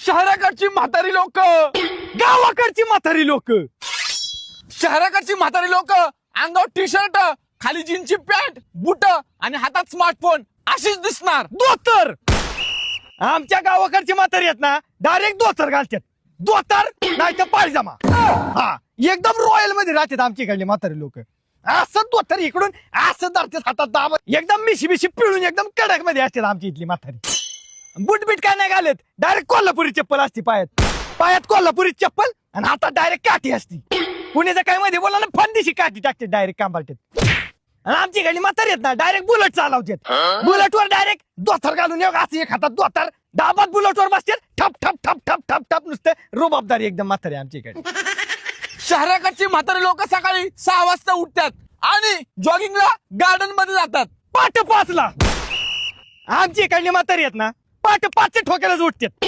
शहराकडची म्हातारी लोक, गावाकडची म्हातारी लोक, शहराकडची म्हातारी लोक अंगावर टी शर्ट, खाली जीन्सची पॅन्ट, बुट आणि हातात स्मार्टफोन अशीच दिसणार. धोतर. आमच्या गावाकडची म्हातारी आहेत ना, डायरेक्ट धोतर घालतात. धोतर नाही तर पायजामा. हा, एकदम रॉयल मध्ये राहतात आमच्याकडले म्हातारी लोक. असं धोतर इकडून असं धरतात हातात दाबत, एकदम मिशी मिशी पिळून एकदम कडक मध्ये असतात आमची इथली म्हातारी. बुटबीट काय नाही घालत, डायरेक्ट कोल्हापुरी चप्पल असते पायात. पायात कोल्हापुरी चप्पल आणि हातात डायरेक्ट काठी असती. पुण्याचं काय मध्ये बोला ना, फंदीशी काठी टाकते डायरेक्ट कांबाळतात. आणि आमची गाडी म्हातारी आहेत ना, डायरेक्ट बुलेट चालवतात. बुलेटवर डायरेक्ट धोतर घालून असं एक हातात धोतर, डाबात बुलेटवर बसतात. ठप ठप ठप ठप ठप ठप नुसतं रुबाबदारी एकदम म्हातारी आमची गाडी. शहराकडची म्हातारी लोक सकाळी 6 वाजता उठतात आणि जॉगिंगला गार्डन मध्ये जातात. पाट 5ला. आमची इकडली म्हातारी आहेत ना, पाट 5च्या ठोक्यालाच उठतात.